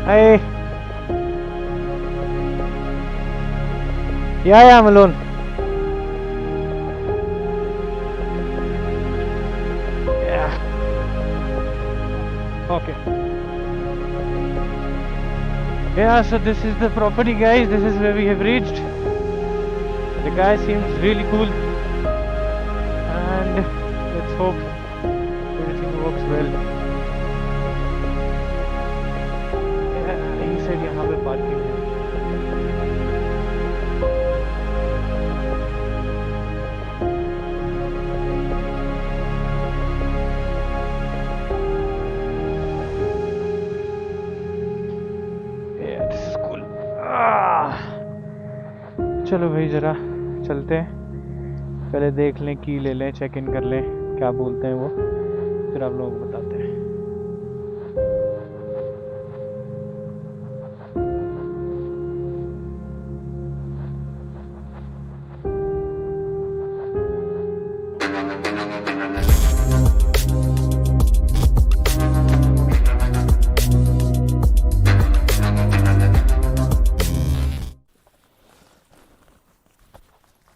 Hey. Yeah, I'm alone. Yeah. Okay. Yeah, so this is the property, guys. This is where we have reached. The guy seems really cool. And let's hope everything works well. Yeah, he said यहाँ पे parking है. Yeah, this is cool. चलो भाई जरा चलते हैं, पहले देख लें की ले लें, चेक इन कर लें क्या बोलते हैं वो, फिर आप लोगों को बताते हैं.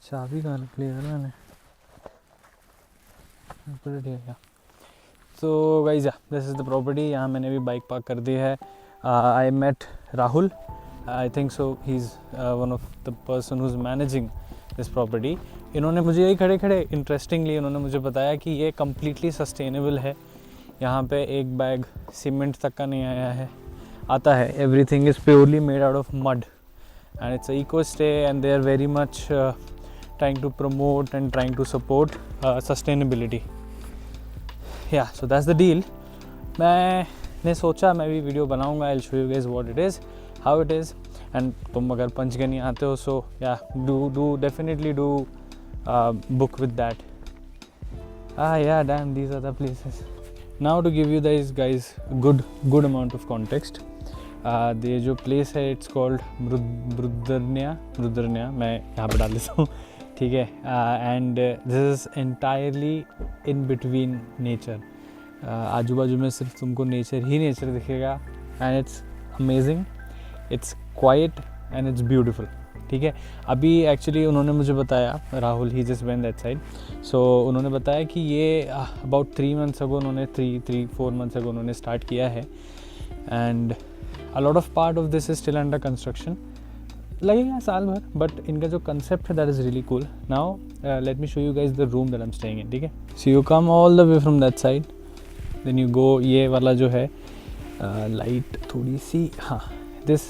चाबी कहाँ निकली है मैंने पड़ दिया. So guys this is the property. यहाँ मैंने भी बाइक पार्क कर दी है. I met Rahul. I think so he is one of the person who is managing this property. इन्होंने मुझे यही खड़े खड़े इंटरेस्टिंगली इन्होंने मुझे बताया कि ये कम्प्लीटली सस्टेनेबल है. यहाँ पे एक बैग सीमेंट तक का नहीं आया है, आता है. Everything is purely made out of mud and it's a eco stay, and they are very much trying to promote and trying to support sustainability. Yeah, so that's the deal. मैंने सोचा मैं भी वीडियो बनाऊंगा. I'll show you guys what it is, how it is, and तुम अगर पंचगनी आते हो so yeah, do definitely do book with that. Yeah, damn, these are the places. Now to give you guys good amount of context. ये जो place है it's called रुद्रन्या. मैं यहाँ पे डाल देता हूँ, ठीक है. And this is entirely in between nature. आजू बाजू में सिर्फ तुमको नेचर ही नेचर दिखेगा. And it's amazing, it's quiet and it's beautiful, ठीक है. अभी एक्चुअली उन्होंने मुझे बताया, राहुल ही जस्ट वेंट दैट साइड. सो उन्होंने बताया कि ये अबाउट 3 months अगो उन्होंने 3-4 months अगो उन्होंने स्टार्ट किया है. And a lot of part of this is still under construction. लगेगा साल भर, but इनका जो concept है that is really cool. Now let me show you guys the room that I'm staying in, ठीक है. So you come all the way from that side, then you go. ये वाला जो है लाइट थोड़ी सी, हाँ, this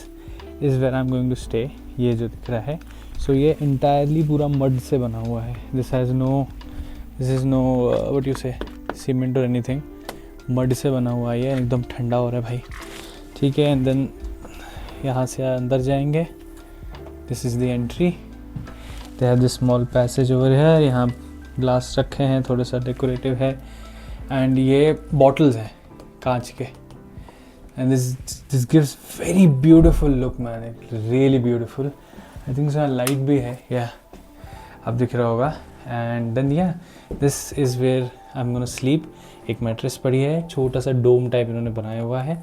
is where I'm going to stay. ये जो दिख रहा है, so ये entirely पूरा mud से बना हुआ है. This is no what you say cement or anything. mud से बना हुआ है. ये एकदम ठंडा हो रहा है भाई, ठीक है. एंड देन यहाँ से अंदर जाएंगे. This is the entry. They have this small passage over है. यहाँ ग्लास रखे हैं, थोड़ा सा डेकोरेटिव है. एंड ये बॉटल्स हैं कांच के. And this gives very beautiful look man, it really beautiful. I think so light भी है, या अब दिख रहा होगा. And then yeah this is where I am gonna sleep. एक मैट्रेस पड़ी है, छोटा सा डोम टाइप इन्होंने बनाया हुआ है.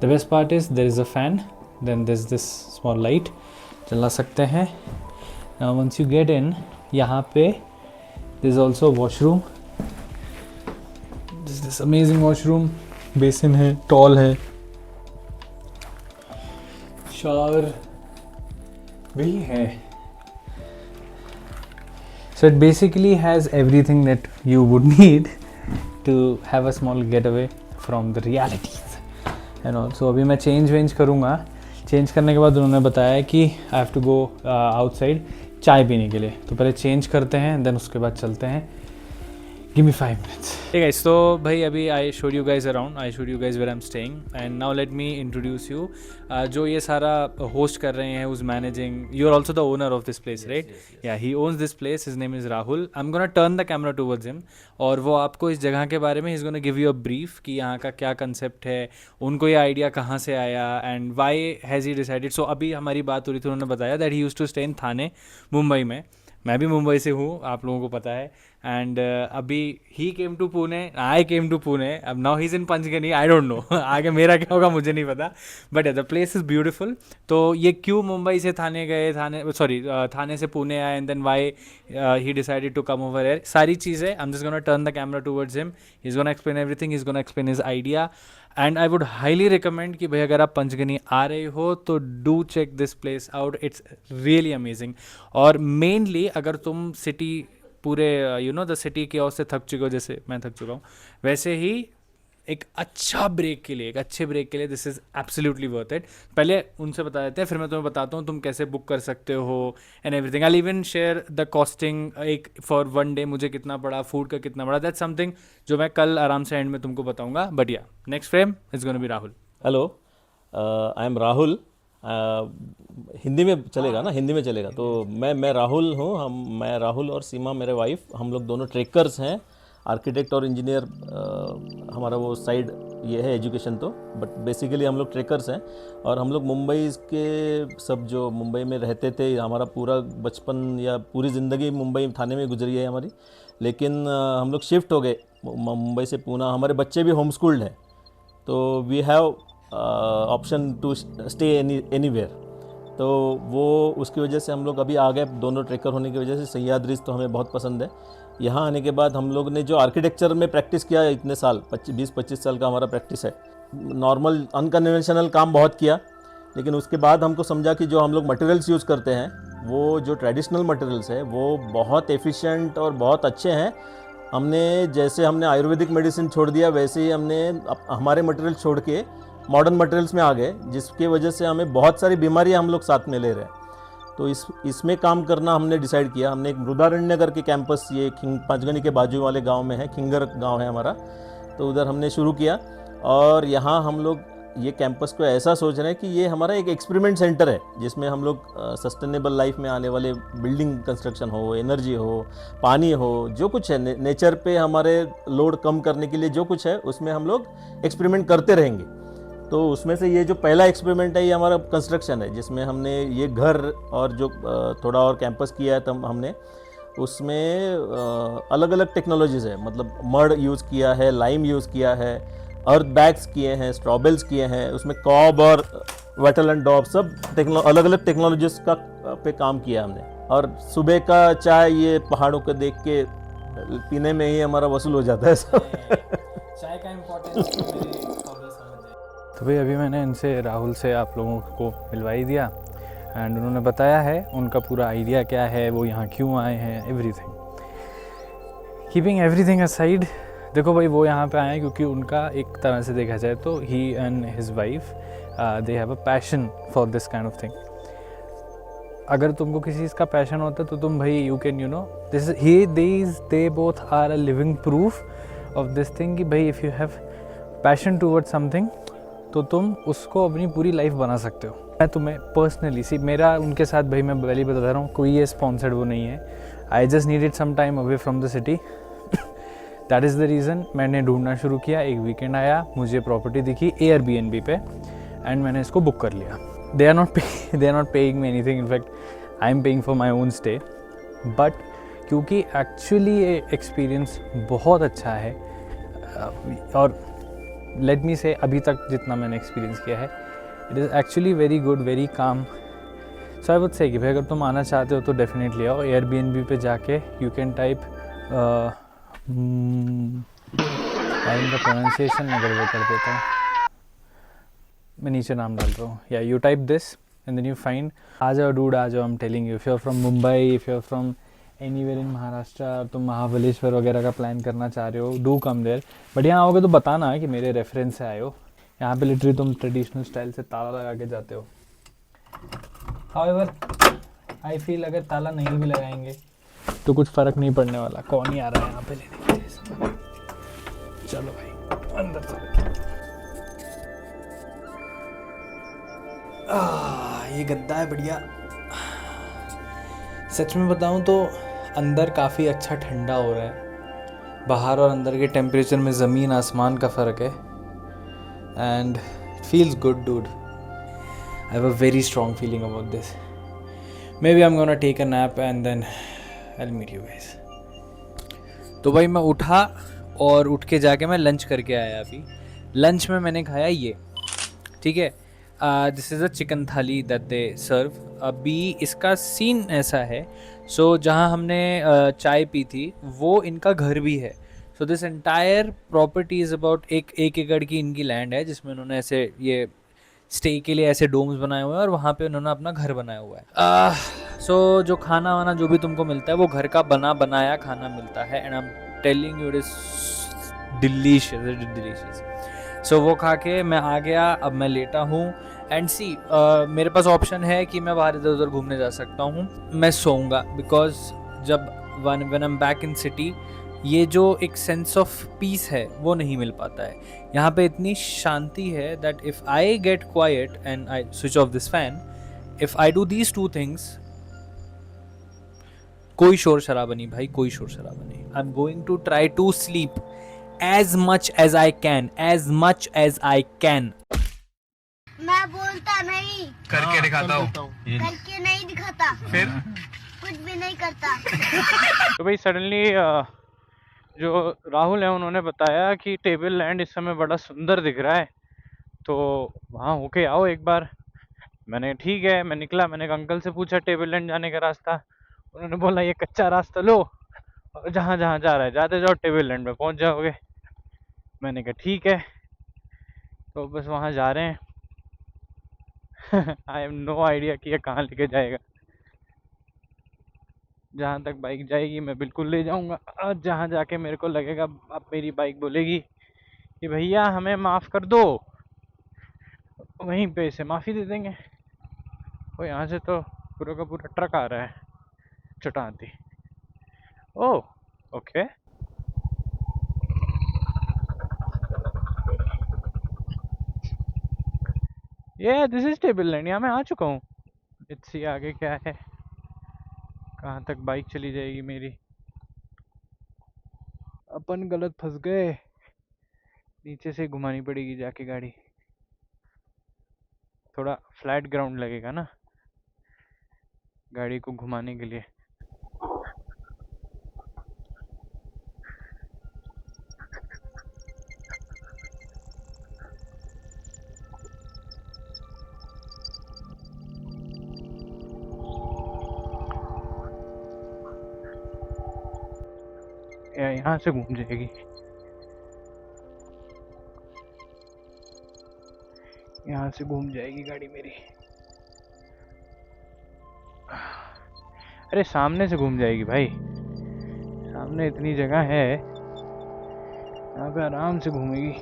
The best part is there is a fan, then this small light चला सकते हैं. Now once you get in, यहाँ पे this is also washroom. This amazing washroom. Basin है, टॉल है, शावर भी है. So it basically has everything that you would need to have a small getaway from the realities. And also अभी मैं change करूँगा. Change करने के बाद उन्होंने बताया कि I have to go outside चाय पीने के लिए. तो पहले चेंज करते हैं, देन उसके बाद चलते हैं. Give me 5 minutes. Hey guys, so भाई अभी I showed you guys around. I showed you guys where I'm staying. And now let me introduce you. जो ये सारा host कर रहे हैं, who's managing. You're also the owner of this place, right? Yes. Yeah, he owns this place. His name is Rahul. I'm gonna turn the camera towards him. और वो आपको इस जगह के बारे में he's gonna give you a brief कि यहाँ का क्या concept है, उनको ये idea कहाँ से आया, and why has he decided. So अभी हमारी बात हो रही थी, उन्होंने बताया that he used to stay in थाने, मुंबई में. मैं भी मुंबई से हूँ, आप लोगों को पता है. एंड अभी he came to Pune, I came to Pune, अब now he is in Panchgani, I don't know आगे मेरा क्या होगा मुझे नहीं पता, but the place is beautiful. तो ये क्यों मुंबई से थाने गए, थाने से पुणे आए, and then why he decided to come over here, सारी चीज़ें I am just gonna turn the camera towards him, he is gonna explain everything, he is gonna explain his idea. And I would highly recommend कि भाई अगर आप पंचगनी आ रहे हो तो do check this place out, it's really amazing. और mainly अगर तुम सिटी पूरे द सिटी के ओर से थक चुके हो, जैसे मैं थक चुका हूँ, वैसे ही एक अच्छे ब्रेक के लिए this is absolutely worth it. पहले उनसे बता देते हैं, फिर मैं तुम्हें बताता हूँ तुम कैसे बुक कर सकते हो and everything. I even share the costing, एक फॉर वन डे मुझे कितना पड़ा, फूड का कितना पड़ा, दैट्स समथिंग जो मैं कल आराम से एंड में तुमको बताऊंगा. बट या next frame is gonna be Rahul. Hello, I am Rahul. Hindi में चलेगा ना? हिंदी में चलेगा. तो मैं राहुल हूँ. मैं राहुल और सीमा मेरे वाइफ, हम लोग दोनों ट्रेकर्स हैं. आर्किटेक्ट और इंजीनियर हमारा वो साइड ये है एजुकेशन तो, बट बेसिकली हम लोग ट्रेकर्स हैं. और हम लोग मुंबई के सब जो मुंबई में रहते थे, हमारा पूरा बचपन या पूरी ज़िंदगी मुंबई थाने में गुजरी है हमारी. लेकिन हम लोग शिफ्ट हो गए मुंबई से पूना. हमारे बच्चे भी होम स्कूल्ड हैं, तो we have option to stay anywhere. तो वो उसकी वजह से हम लोग अभी आ गए, दोनों ट्रेकर होने की वजह से. सह्याद्रीज तो हमें बहुत पसंद है. यहाँ आने के बाद हम लोग ने जो आर्किटेक्चर में प्रैक्टिस किया है इतने साल, 20-25 साल का हमारा प्रैक्टिस है. नॉर्मल अनकन्वेंशनल काम बहुत किया, लेकिन उसके बाद हमको समझा कि जो हम लोग मटेरियल्स यूज़ करते हैं, वो जो ट्रेडिशनल मटेरियल्स है वो बहुत एफिशिएंट और बहुत अच्छे हैं. हमने आयुर्वेदिक मेडिसिन छोड़ दिया, वैसे ही हमने हमारे मटेरियल छोड़ के मॉडर्न मटेरियल्स में आ गए, जिसके वजह से हमें बहुत सारी बीमारियां हम लोग साथ में ले रहे हैं. तो इसमें काम करना हमने डिसाइड किया. हमने एक मृदारण्य करके कैंपस, ये पंचगनी के बाजू वाले गांव में है, खिंगर गांव है हमारा, तो उधर हमने शुरू किया. और यहाँ हम लोग ये कैंपस को ऐसा सोच रहे हैं कि ये हमारा एक एक्सपेरिमेंट सेंटर है, जिसमें हम लोग सस्टेनेबल लाइफ में आने वाले बिल्डिंग कंस्ट्रक्शन हो, एनर्जी हो, पानी हो, जो कुछ है नेचर पे हमारे लोड कम करने के लिए जो कुछ है, उसमें हम लोग एक्सपेरिमेंट करते रहेंगे. तो उसमें से ये जो पहला एक्सपेरिमेंट है, ये हमारा कंस्ट्रक्शन है, जिसमें हमने ये घर और जो थोड़ा और कैंपस किया है, तब हमने उसमें अलग अलग टेक्नोलॉजीज़ है. मतलब मड यूज़ किया है, लाइम यूज़ किया है, अर्थ बैग्स किए हैं, स्ट्रॉबेल्स किए हैं, उसमें कॉब और वेटल एंड डॉब, सब अलग अलग टेक्नोलॉजीज़ का पे काम किया हमने. और सुबह का चाय ये पहाड़ों को देख के पीने में ही हमारा वसूल हो जाता है सब. चाय का इम्पोर्टेंस. तो भाई अभी मैंने इनसे, राहुल से आप लोगों को मिलवा ही दिया, एंड उन्होंने बताया है उनका पूरा आइडिया क्या है, वो यहाँ क्यों आए हैं, एवरीथिंग. कीपिंग एवरीथिंग असाइड, देखो भाई वो यहाँ पे आए हैं क्योंकि उनका एक तरह से देखा जाए तो he and his wife they have a passion for this kind of thing. अगर तुमको किसी चीज़ का पैशन होता है तो तुम भाई you can this they both are a living proof of this thing कि भाई if you have passion towards something तो तुम उसको अपनी पूरी लाइफ बना सकते हो. मैं तुम्हें पर्सनली मेरा उनके साथ, भाई मैं पहले बता रहा हूँ, कोई ये स्पॉन्सर्ड वो नहीं है. I just needed some time away from the city. That is the reason मैंने ढूंढना शुरू किया. एक वीकेंड आया, मुझे प्रॉपर्टी दिखी Airbnb पे, एंड मैंने इसको बुक कर लिया. They are not paying me anything, in fact I am paying for my own stay. But क्योंकि एक्चुअली ये एक्सपीरियंस बहुत अच्छा है, और लेट मी से अभी तक जितना मैंने एक्सपीरियंस किया है, it is actually very good, very calm. So I would say कि भाई अगर तुम आना चाहते हो तो डेफिनेटली आओ. Airbnb पे जाके यू कैन टाइप, इनका प्रोनाउंसिएशन मैं गड़बड़ कर देता हूँ, मैं नीचे नाम डाल रहा हूँ. या you type this and then you find. आ जाओ डूड, आ जाओ. I am telling you, if you are from Mumbai, if you are from anywhere in Maharashtra, तुम महाबलेश्वर वगैरह का प्लान करना चाह रहे हो, डू कम देयर. बट यहाँ आओगे तो बताना कि मेरे रेफरेंस से आए हो. यहाँ पे लिटरली तुम ट्रेडिशनल स्टाइल से ताला लगा के जाते हो. हाउएवर आई फील अगर ताला नहीं भी लगाएंगे तो कुछ फ़र्क नहीं पड़ने वाला. कौन ही आ रहा है यहाँ पे लेने के लिए. चलो भाई अंदर चलो. ये गद्दा है बढ़िया. सच में बताऊँ तो अंदर काफ़ी अच्छा ठंडा हो रहा है. बाहर और अंदर के टेम्परेचर में ज़मीन आसमान का फ़र्क है. And it feels good dude. I have a very strong feeling about this. Maybe I am gonna take a nap and then I will meet you guys. तो भाई मैं उठा और उठ के जाके मैं लंच करके आया अभी। लंच में मैंने खाया ये, ठीक है, दिस इज़ अ चिकन थाली दैट दे सर्व। अभी इसका सीन ऐसा है, सो जहाँ हमने चाय पी थी वो इनका घर भी है। So this entire property is about एक एक एकड़ की इनकी लैंड है, जिसमें उन्होंने ऐसे ये स्टे के लिए ऐसे डोम्स बनाए हुए हैं और वहाँ पे उन्होंने अपना घर बनाया हुआ है। सो जो खाना वाना जो भी तुमको मिलता है वो घर का बना बनाया खाना मिलता है, and I am telling you it is delicious. So वो खा के मैं आ गया, अब मैं लेटा हूँ। एंड सी मेरे पास ऑप्शन है कि मैं बाहर इधर उधर घूमने जा सकता हूँ, मैं सोऊंगा, बिकॉज जब one I am back in city, ये जो एक सेंस ऑफ पीस है वो नहीं मिल पाता है। यहाँ पे इतनी शांति है that if I get quiet and I switch off this fan, if I do these two things, कोई शोर शराबा नहीं भाई, कोई शोर शराबा नहीं। I am going to try to sleep as much as I can, as much as I can. मैं बोलता नहीं, करके दिखाता हूँ। करके नहीं दिखाता, फिर कुछ भी नहीं करता। तो भाई सडनली जो राहुल है उन्होंने बताया कि टेबल लैंड इस समय बड़ा सुंदर दिख रहा है, तो वहाँ होके आओ एक बार। मैंने ठीक है, मैं निकला, मैंने एक अंकल से पूछा टेबल लैंड जाने का रास्ता। उन्होंने बोला ये कच्चा रास्ता लो और जहाँ जहाँ जा रहा है जाते जाओ, टेबल लैंड में पहुँच जाओगे। मैंने कहा ठीक है, तो बस वहाँ जा रहे हैं। आई हैव नो आइडिया कि ये कहाँ लेके जाएगा। जहाँ तक बाइक जाएगी मैं बिल्कुल ले जाऊँगा, और जहाँ जाके मेरे को लगेगा अब मेरी बाइक बोलेगी कि भैया हमें माफ़ कर दो, वहीं पे इसे माफ़ी दे देंगे। वो यहाँ से तो पूरा का पूरा ट्रक आ रहा है चटाती। ओह ओके, ये दिस इज टेबल लैंड, यहाँ मैं आ चुका हूँ। लेट्स सी आगे क्या है, कहाँ तक बाइक चली जाएगी मेरी। अपन गलत फंस गए, नीचे से घुमानी पड़ेगी जाके गाड़ी, थोड़ा फ्लैट ग्राउंड लगेगा ना गाड़ी को घुमाने के लिए। यहाँ से घूम जाएगी, यहाँ से घूम जाएगी गाड़ी मेरी। अरे सामने से घूम जाएगी भाई, सामने इतनी जगह है, यहाँ पे आराम से घूमेगी।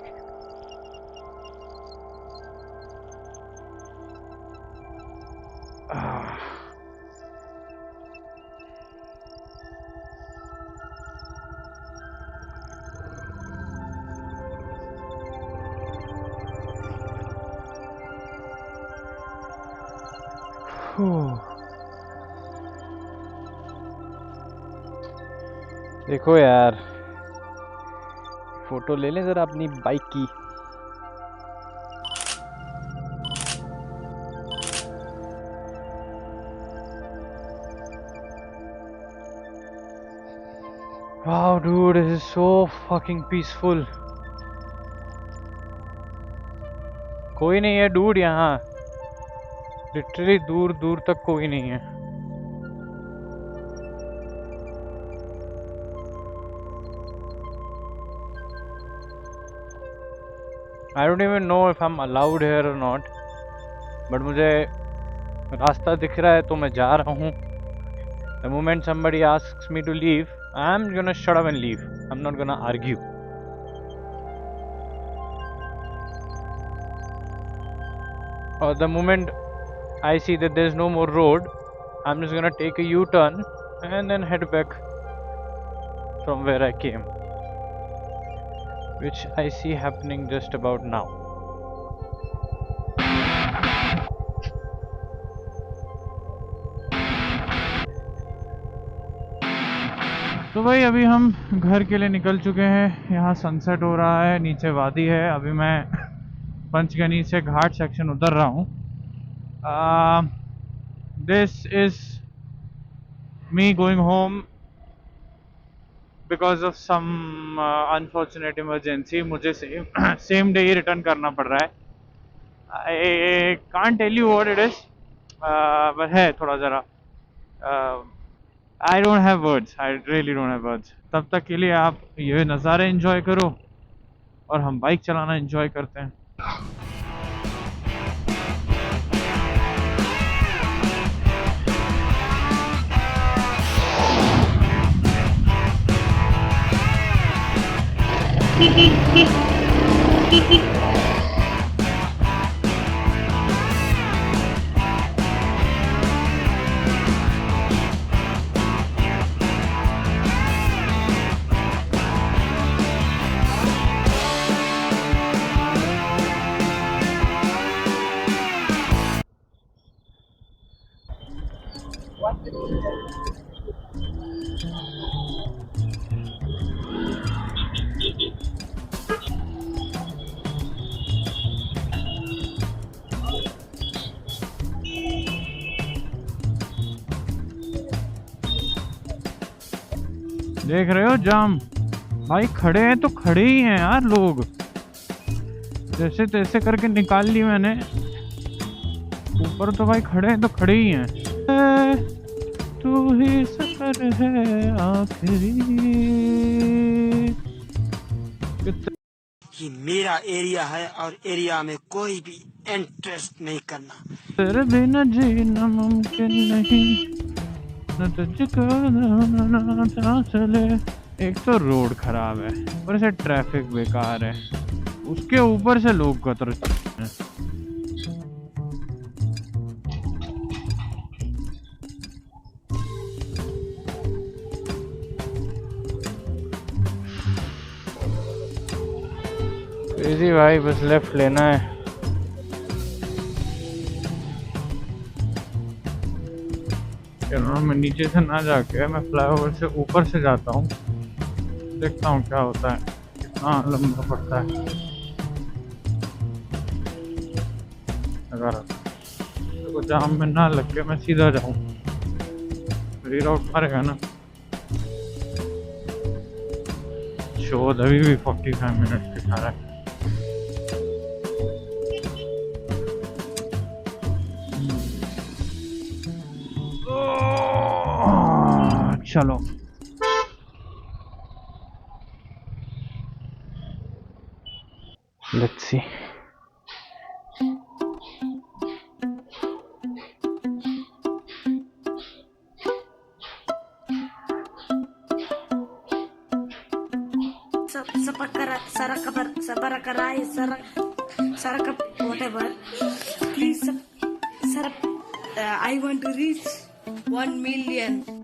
देखो यार, फोटो ले लें जरा अपनी बाइक की। Wow dude, this is so fucking peaceful. कोई नहीं है डूड यहाँ, लिटरली दूर दूर तक कोई नहीं है। I don't even know if I'm allowed here or not, but मुझे रास्ता दिख रहा है तो मैं जा रहा हूँ। The moment somebody asks me to leave, I'm gonna shut up and leave. I'm not gonna argue. Or the moment I see that there's no more road, I'm just gonna take a U-turn and then head back from where I came, which I see happening just about now. तो भाई अभी हम घर के लिए निकल चुके हैं। यहाँ सनसेट हो रहा है, नीचे वादी है। अभी मैं पंचगनी से घाट सेक्शन उतर रहा हूँ। This is me going home because of some unfortunate emergency मुझे सेम डे ही रिटर्न करना पड़ रहा है. I can't tell you what it is, पर है थोड़ा ज़रा. I don't have words, I really don't have words. तब तक के लिए आप ये नज़ारे एंजॉय करो और हम बाइक चलाना एंजॉय करते हैं. देख रहे हो जाम? भाई खड़े हैं तो खड़े ही हैं यार लोग. जैसे तैसे करके निकाल ली मैंने. ऊपर तो भाई खड़े हैं तो खड़े ही हैं. तू ही सफर है आखिरी. ये मेरा एरिया है और एरिया में कोई भी इंटरेस्ट नहीं करना. तेरे बिना जीना मुमकिन नहीं, न तुझको ना चले. एक तो रोड खराब है, ऊपर से ट्रैफिक बेकार है, उसके ऊपर से लोग कतर हैं. इजी भाई, बस लेफ्ट लेना है. मैं नीचे से ना जाके मैं फ्लाईओवर से ऊपर से जाता हूँ. देखता हूँ क्या होता है, कितना लंबा पड़ता है. अगर तो जाम में ना लग के मैं सीधा जाऊँ, रीराउट मारेगा ना. शोध अभी भी 45 मिनट दिखा रहा है. चलो let's see. whatever. Please, sir, I want to reach 1 million.